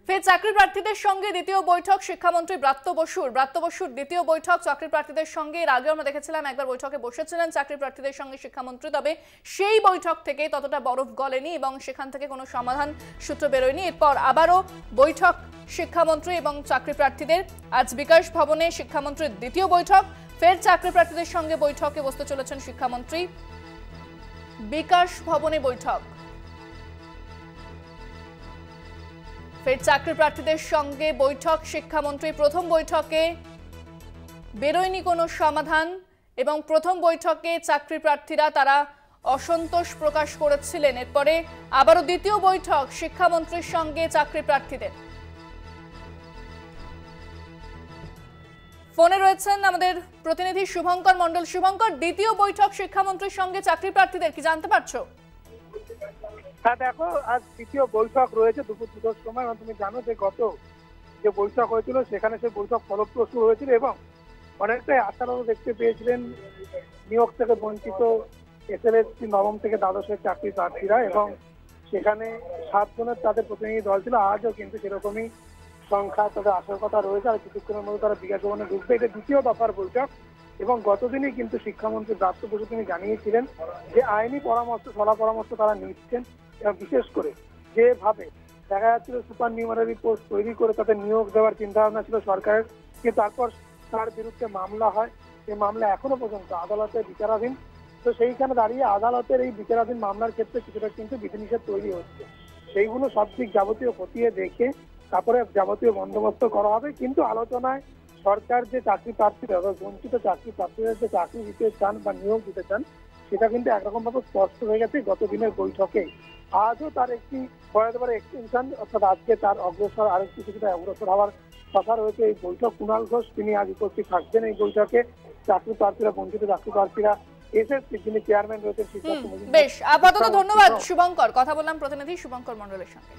ফের চাকরি প্রার্থীদের সঙ্গে দ্বিতীয় বৈঠক শিক্ষামন্ত্রী ব্রাত্য বসুর দ্বিতীয় বৈঠক চাকরি প্রার্থীদের সঙ্গে। এর আগে আমরা দেখেছিলাম একবার বৈঠকে বসেছিলেন চাকরি প্রার্থীদের সঙ্গে শিক্ষামন্ত্রী, তবে সেই বৈঠক থেকে ততটা বরফ গলেনি এবং সেখান থেকে কোনো সমাধান সূত্র বেরোয়নি। এরপর আবারও বৈঠক শিক্ষামন্ত্রী এবং চাকরি প্রার্থীদের। আজ বিকাশ ভবনে শিক্ষামন্ত্রীর দ্বিতীয় বৈঠক। ফের চাকরি প্রার্থীদের সঙ্গে বৈঠকে বসতে চলেছেন শিক্ষামন্ত্রী। বিকাশ ভবনে বৈঠক। ফের চাকরি প্রার্থীদের সঙ্গে বৈঠক শিক্ষামন্ত্রী। প্রথম বৈঠকে বেরোয়নি কোনো সমাধান এবং প্রথম বৈঠকে চাকরি প্রার্থীরা তারা অসন্তোষ প্রকাশ করেছিলেন। এরপরে আবারও দ্বিতীয় বৈঠক শিক্ষামন্ত্রীর সঙ্গে চাকরি প্রার্থীদের। ফোনে রয়েছেন আমাদের প্রতিনিধি শুভঙ্কর মণ্ডল। শুভঙ্কর, দ্বিতীয় বৈঠক শিক্ষামন্ত্রীর সঙ্গে চাকরি প্রার্থীদের, কি জানতে পারছো? হ্যাঁ দেখো, আজ দ্বিতীয় বৈঠক রয়েছে দুপুর 2টার সময়। তুমি জানো যে গত যে বৈঠক হয়েছিল সেখানে সেই বৈঠক ফলপ্রসূ হয়েছিল এবং অনেকটাই আশারও দেখতে পেয়েছিলেন নিয়োগ থেকে বঞ্চিত এসএলএসসি নবম থেকে দ্বাদশের চাকরি প্রার্থীরা, এবং সেখানে 7 জনের তাদের প্রতিনিধি দল ছিল। আজও কিন্তু সেরকমই সংখ্যা তাদের আসার কথা রয়েছে, আর কিছুক্ষণের মধ্যে তারা বিকাশ ভবনে ঢুকবে। এটা দ্বিতীয় দফার বৈঠক এবং গতদিনই কিন্তু শিক্ষামন্ত্রী ব্রাত্য বসু তিনি জানিয়েছিলেন যে আইনি পরামর্শ সলা পরামর্শ তারা নিচ্ছেন, এবং বিশেষ করে যেভাবে দেখা যাচ্ছিল সুপার নিউমারি পোস্ট তৈরি করে তাদের নিয়োগ দেওয়ার চিন্তা ভাবনা ছিল সরকারের, কিন্তু তারপর তার বিরুদ্ধে মামলা হয়। সেই মামলা এখনো পর্যন্ত আদালতে বিচারাধীন। তো সেইখানে দাঁড়িয়ে আদালতের এই বিচারাধীন মামলার ক্ষেত্রে কিছুটা কিন্তু বিধিনিষেধ তৈরি হচ্ছে। সেইগুলো সব দিক যাবতীয় খতিয়ে দেখে তারপরে যাবতীয় বন্দোবস্ত করা হবে। কিন্তু আলোচনায় সরকার যে চাকরি প্রার্থীরা বঞ্চিত চাকরি প্রার্থীদের যে চাকরি দিতে চান বা নিয়োগ দিতে চান সেটা কিন্তু একরকম ভাবে স্পষ্ট হয়ে গেছে গত দিনের বৈঠকে। আজও তার একটি বলা পারে এক্সটেনশন, অর্থাৎ আজকে তার অগ্রসর আরেকটু কিছুটা অগ্রসর হওয়ার কথা রয়েছে। এই বৈঠক কুণাল ঘোষ তিনি আজ উপস্থিত থাকবেন এই বৈঠকে। চাকরি প্রার্থীরা বঞ্চিত চাকরি প্রার্থীরা এসএসসি যিনি চেয়ারম্যান রয়েছেন। বেশ, আপাতত ধন্যবাদ শুভঙ্কর। কথা বললাম প্রতিনিধি শুভঙ্কর মণ্ডলের সঙ্গে।